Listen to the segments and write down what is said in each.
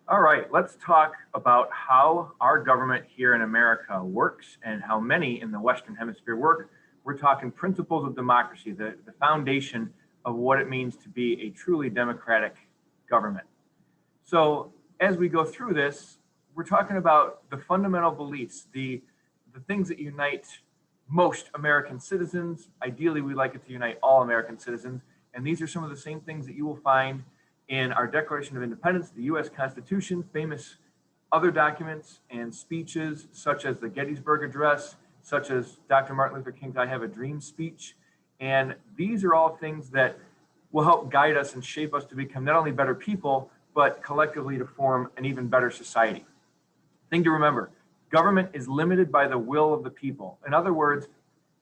All right, let's talk about how our government here in America works and how many in the Western Hemisphere work. We're talking principles of democracy, the foundation of what it means to be a truly democratic government. So, as we go through this, we're talking about the fundamental beliefs, the things that unite most American citizens. Ideally, we like it to unite all American citizens. And these are some of the same things that you will find in our Declaration of Independence, the US Constitution, famous other documents and speeches, such as the Gettysburg Address, such as Dr. Martin Luther King's I Have a Dream speech. And these are all things that will help guide us and shape us to become not only better people, but collectively to form an even better society. Thing to remember, government is limited by the will of the people. In other words,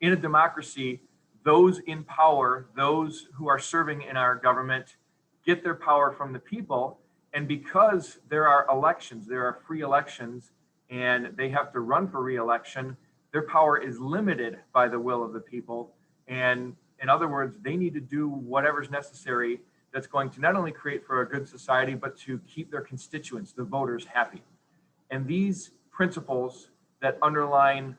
in a democracy, those in power, those who are serving in our government, get their power from the people. And because there are elections, there are free elections, and they have to run for re-election, their power is limited by the will of the people. And in other words, they need to do whatever's necessary that's going to not only create for a good society, but to keep their constituents, the voters, happy. And these principles that underline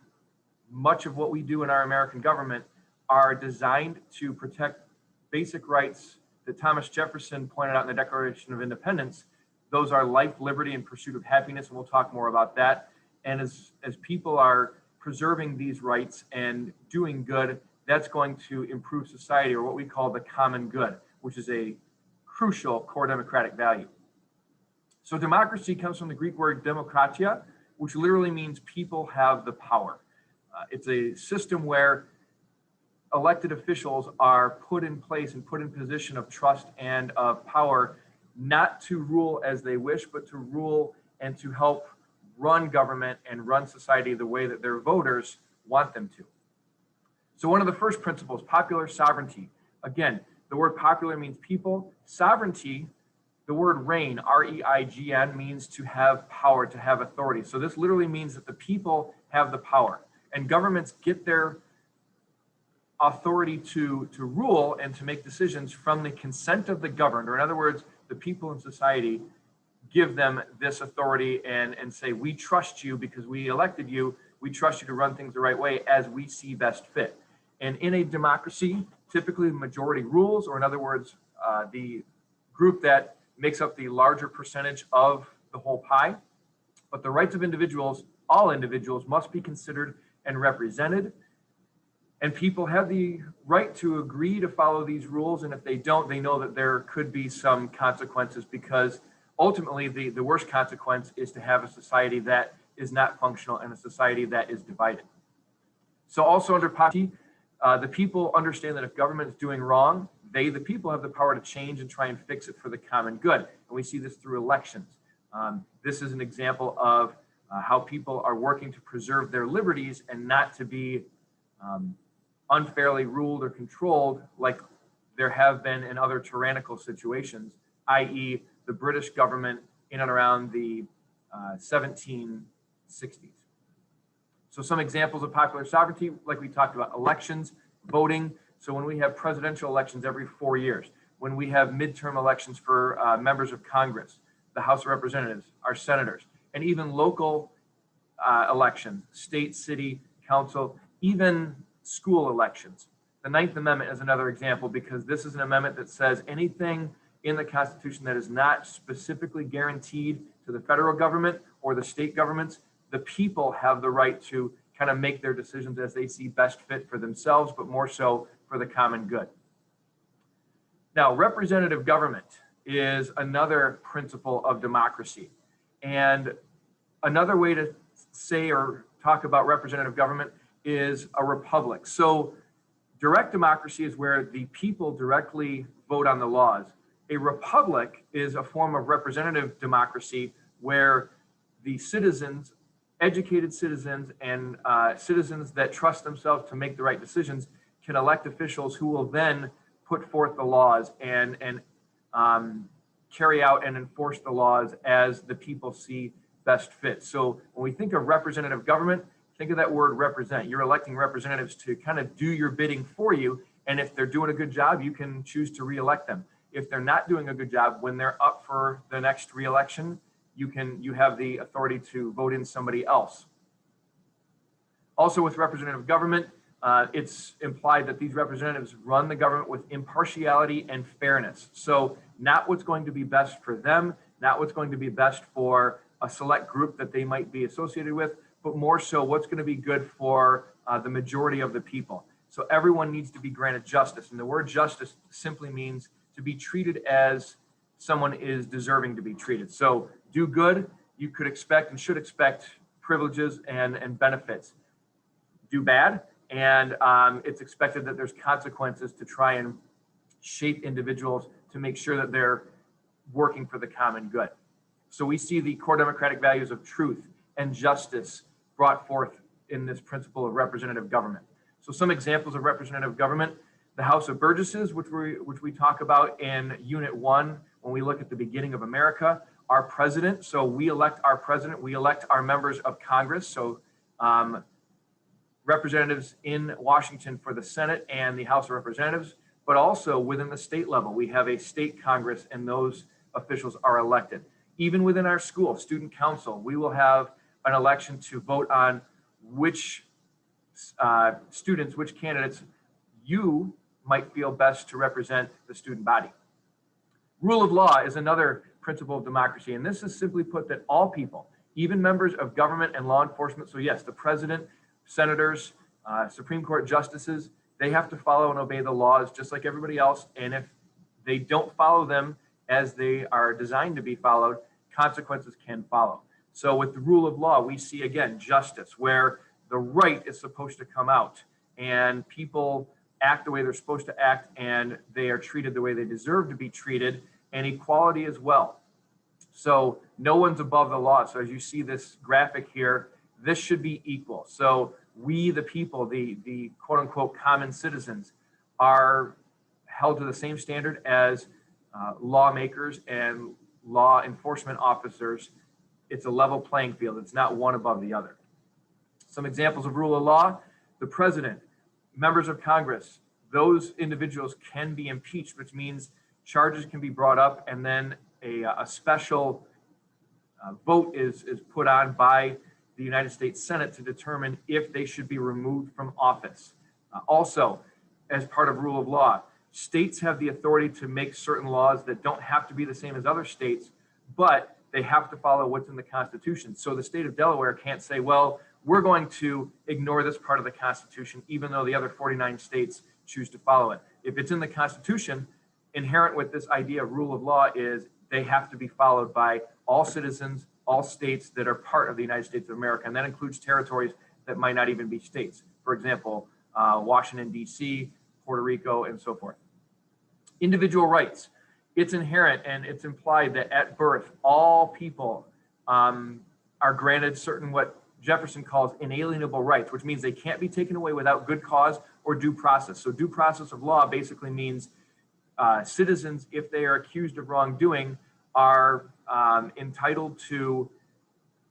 much of what we do in our American government are designed to protect basic rights that Thomas Jefferson pointed out in the Declaration of Independence. Those are life, liberty, and pursuit of happiness, and we'll talk more about that. And as people are preserving these rights and doing good, that's going to improve society, or what we call the common good, which is a crucial core democratic value. So democracy comes from the Greek word demokratia, which literally means people have the power. It's a system where elected officials are put in place and put in position of trust and of power, not to rule as they wish, but to rule and to help run government and run society the way that their voters want them to. So one of the first principles, popular sovereignty. Again, the word popular means people. Sovereignty, the word reign, R-E-I-G-N, means to have power, to have authority. So this literally means that the people have the power. And governments get their authority to rule and to make decisions from the consent of the governed, or in other words, the people in society give them this authority and say, we trust you because we elected you. We trust you to run things the right way as we see best fit. And in a democracy, typically majority rules, or in other words, the group that makes up the larger percentage of the whole pie. But the rights of individuals, all individuals, must be considered and represented. And people have the right to agree to follow these rules. And if they don't, they know that there could be some consequences, because ultimately the worst consequence is to have a society that is not functional and a society that is divided. So also under Patti, the people understand that if government is doing wrong, they, the people, have the power to change and try and fix it for the common good. And we see this through elections. This is an example of how people are working to preserve their liberties and not to be unfairly ruled or controlled like there have been in other tyrannical situations, i.e. the British government in and around the 1760s. So some examples of popular sovereignty, like we talked about, elections, voting. So when we have presidential elections every 4 years, when we have midterm elections for members of Congress, the House of Representatives, our senators, and even local elections, state, city, council, even school elections. The Ninth Amendment is another example, because this is an amendment that says anything in the Constitution that is not specifically guaranteed to the federal government or the state governments, the people have the right to kind of make their decisions as they see best fit for themselves, but more so for the common good. Now, representative government is another principle of democracy. And another way to say or talk about representative government is a republic. So direct democracy is where the people directly vote on the laws. A republic is a form of representative democracy where the citizens, educated citizens, and citizens that trust themselves to make the right decisions can elect officials who will then put forth the laws and carry out and enforce the laws as the people see best fit. So when we think of representative government, think of that word represent. You're electing representatives to kind of do your bidding for you. And if they're doing a good job, you can choose to reelect them. If they're not doing a good job, when they're up for the next reelection, you have the authority to vote in somebody else. Also, with representative government, it's implied that these representatives run the government with impartiality and fairness. So not what's going to be best for them, not what's going to be best for a select group that they might be associated with, but more so what's going to be good for the majority of the people. So everyone needs to be granted justice. And the word justice simply means to be treated as someone is deserving to be treated. So do good, you could expect and should expect privileges and benefits. Do bad, and it's expected that there's consequences to try and shape individuals to make sure that they're working for the common good. So we see the core democratic values of truth and justice brought forth in this principle of representative government. So some examples of representative government: the House of Burgesses, which we talk about in Unit 1 when we look at the beginning of America. Our president, so we elect our president, we elect our members of Congress, so representatives in Washington for the Senate and the House of Representatives, but also within the state level, we have a state Congress and those officials are elected. Even within our school, student council, we will have an election to vote on which students, which candidates you might feel best to represent the student body. Rule of law is another principle of democracy, and this is simply put that all people, even members of government and law enforcement, so yes, the president, senators, Supreme Court justices, they have to follow and obey the laws just like everybody else, and if they don't follow them as they are designed to be followed, consequences can follow. So with the rule of law, we see again justice, where the right is supposed to come out and people act the way they're supposed to act and they are treated the way they deserve to be treated, and equality as well. So no one's above the law. So as you see this graphic here, this should be equal. So we, the people, the quote unquote common citizens, are held to the same standard as lawmakers and law enforcement officers. It's a level playing field. It's not one above the other. Some examples of rule of law: the president, members of Congress, those individuals can be impeached, which means charges can be brought up and then a special vote is put on by the United States Senate to determine if they should be removed from office. Also, as part of rule of law, states have the authority to make certain laws that don't have to be the same as other states, but they have to follow what's in the Constitution. So the state of Delaware can't say, well, we're going to ignore this part of the Constitution, even though the other 49 states choose to follow it. If it's in the Constitution, inherent with this idea of rule of law is they have to be followed by all citizens, all states that are part of the United States of America. And that includes territories that might not even be states. For example, Washington, D.C., Puerto Rico, and so forth. Individual rights. It's inherent and it's implied that at birth, all people are granted certain what Jefferson calls inalienable rights, which means they can't be taken away without good cause or due process. So due process of law basically means citizens, if they are accused of wrongdoing, are entitled to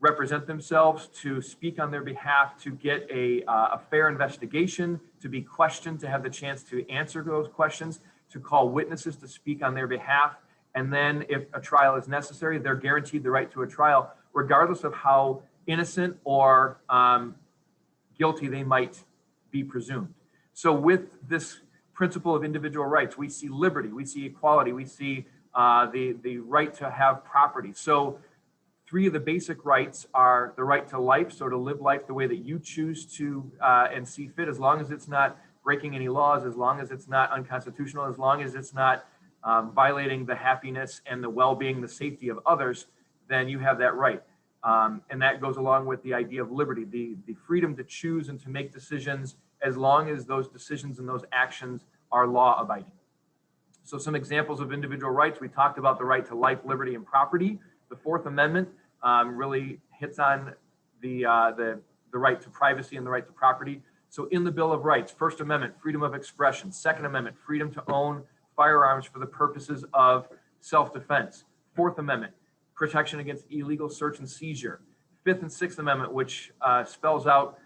represent themselves, to speak on their behalf, to get a fair investigation, to be questioned, to have the chance to answer those questions, to call witnesses to speak on their behalf. And then if a trial is necessary, they're guaranteed the right to a trial, regardless of how innocent or guilty they might be presumed. So with this principle of individual rights, we see liberty, we see equality, we see the right to have property. So three of the basic rights are the right to life, so to live life the way that you choose to and see fit, as long as it's not breaking any laws, as long as it's not unconstitutional, as long as it's not violating the happiness and the well-being, the safety of others, then you have that right. And that goes along with the idea of liberty, the freedom to choose and to make decisions as long as those decisions and those actions are law-abiding. So some examples of individual rights: we talked about the right to life, liberty, and property. The Fourth Amendment really hits on the right to privacy and the right to property. So in the Bill of Rights, First Amendment, freedom of expression; Second Amendment, freedom to own firearms for the purposes of self-defense; Fourth Amendment, protection against illegal search and seizure; Fifth and Sixth Amendment, which spells out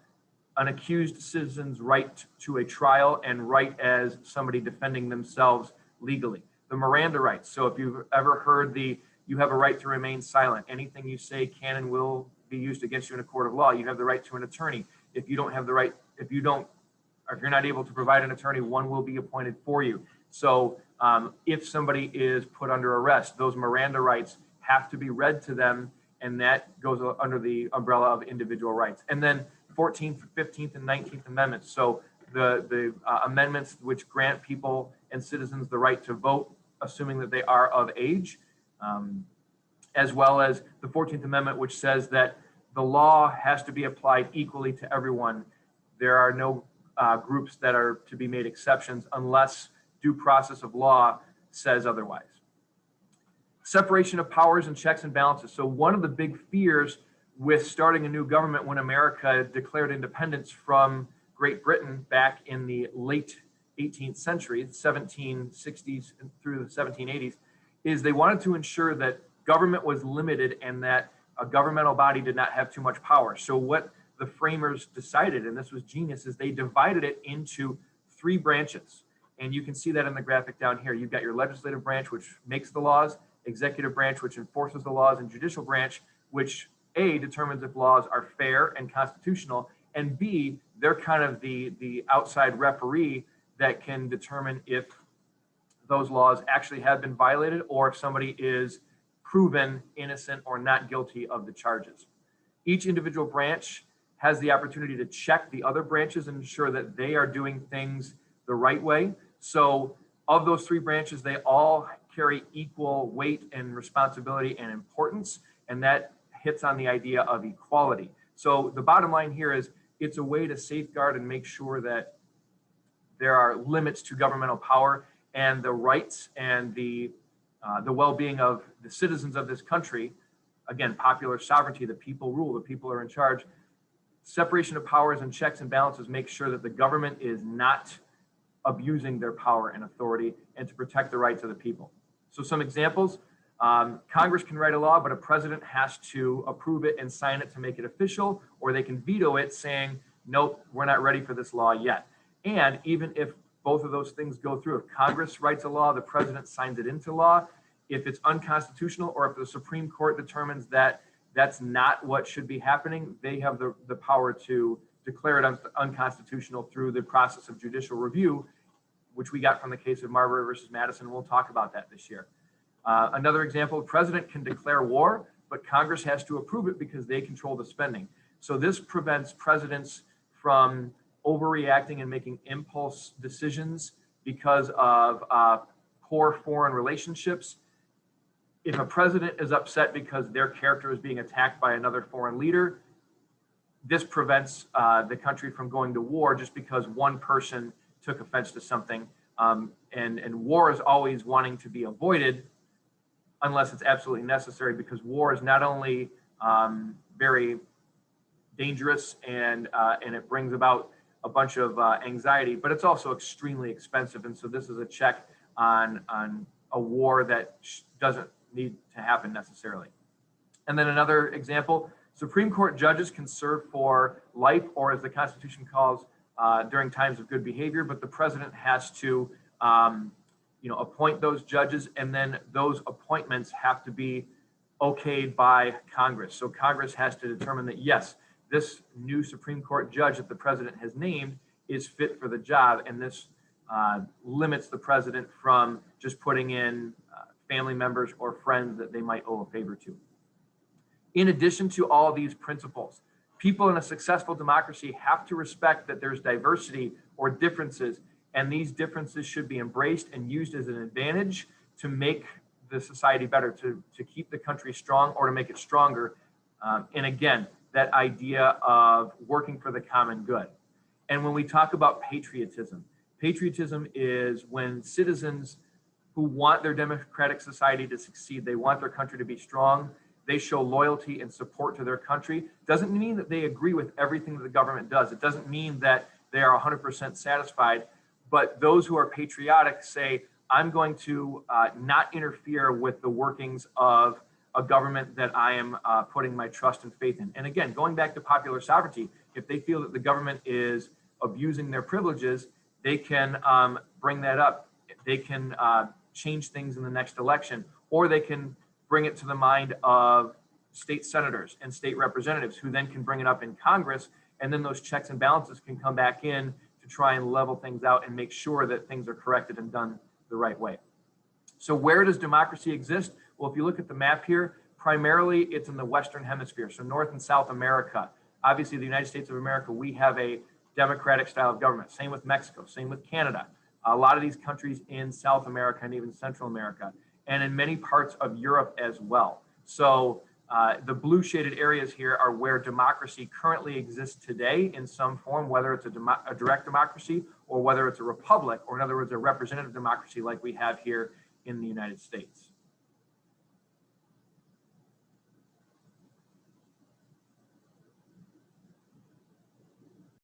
an accused citizen's right to a trial and right as somebody defending themselves legally; the Miranda rights. So if you've ever heard the You have a right to remain silent. Anything you say can and will be used against you in a court of law. You have the right to an attorney. If you don't have the right, if you're not able to provide an attorney, one will be appointed for you. So if somebody is put under arrest, those Miranda rights have to be read to them, and that goes under the umbrella of individual rights. And then 14th, 15th, and 19th Amendments. So the amendments which grant people and citizens the right to vote, assuming that they are of age, as well as the 14th Amendment, which says that the law has to be applied equally to everyone. There are no groups that are to be made exceptions unless due process of law says otherwise. Separation of powers and checks and balances. So one of the big fears with starting a new government when America declared independence from Great Britain back in the late 18th century, 1760s through the 1780s, is they wanted to ensure that government was limited and that a governmental body did not have too much power. So what the framers decided, and this was genius, is they divided it into 3 branches. And you can see that in the graphic down here. You've got your legislative branch, which makes the laws, executive branch, which enforces the laws, and judicial branch, which A, determines if laws are fair and constitutional, and B, they're kind of the outside referee that can determine if those laws actually have been violated or if somebody is proven innocent or not guilty of the charges. Each individual branch has the opportunity to check the other branches and ensure that they are doing things the right way. So of those 3 branches, they all carry equal weight and responsibility and importance, and that hits on the idea of equality. So the bottom line here is it's a way to safeguard and make sure that there are limits to governmental power, and the rights and the well-being of the citizens of this country. Again, popular sovereignty, the people rule, the people are in charge. Separation of powers and checks and balances make sure that the government is not abusing their power and authority, and to protect the rights of the people. So some examples, Congress can write a law, but a president has to approve it and sign it to make it official, or they can veto it saying, nope, we're not ready for this law yet. And even if both of those things go through, if Congress writes a law, the president signs it into law, if it's unconstitutional, or if the Supreme Court determines that that's not what should be happening, they have the power to declare it unconstitutional through the process of judicial review, which we got from the case of Marbury versus Madison. We'll talk about that this year. Another example, the president can declare war, but Congress has to approve it because they control the spending. So this prevents presidents from overreacting and making impulse decisions because of poor foreign relationships. If a president is upset because their character is being attacked by another foreign leader, this prevents the country from going to war just because one person took offense to something. And war is always wanting to be avoided unless it's absolutely necessary, because war is not only very dangerous and it brings about a bunch of anxiety, but it's also extremely expensive. And so this is a check on a war that doesn't need to happen necessarily. And then another example, Supreme Court judges can serve for life, or as the Constitution calls, during times of good behavior, but the president has to appoint those judges, and then those appointments have to be okayed by Congress. So Congress has to determine that, yes, this new Supreme Court judge that the president has named is fit for the job, and this limits the president from just putting in family members or friends that they might owe a favor to. In addition to all these principles, people in a successful democracy have to respect that there's diversity or differences, and these differences should be embraced and used as an advantage to make the society better, to keep the country strong or to make it stronger. And again, that idea of working for the common good. And when we talk about patriotism, patriotism is when citizens who want their democratic society to succeed, they want their country to be strong, they show loyalty and support to their country. Doesn't mean that they agree with everything that the government does. It doesn't mean that they are 100% satisfied, but those who are patriotic say, I'm going to not interfere with the workings of a government that I am putting my trust and faith in. And again, going back to popular sovereignty, if they feel that the government is abusing their privileges, they can bring that up. They can change things in the next election, or they can bring it to the mind of state senators and state representatives, who then can bring it up in Congress, and then those checks and balances can come back in to try and level things out and make sure that things are corrected and done the right way. So where does democracy exist? Well, if you look at the map here, primarily it's in the Western Hemisphere, so North and South America. Obviously, the United States of America, we have a democratic style of government. Same with Mexico, same with Canada. A lot of these countries in South America and even Central America, and in many parts of Europe as well. So the blue shaded areas here are where democracy currently exists today in some form, whether it's a direct democracy or whether it's a republic, or in other words, a representative democracy like we have here in the United States.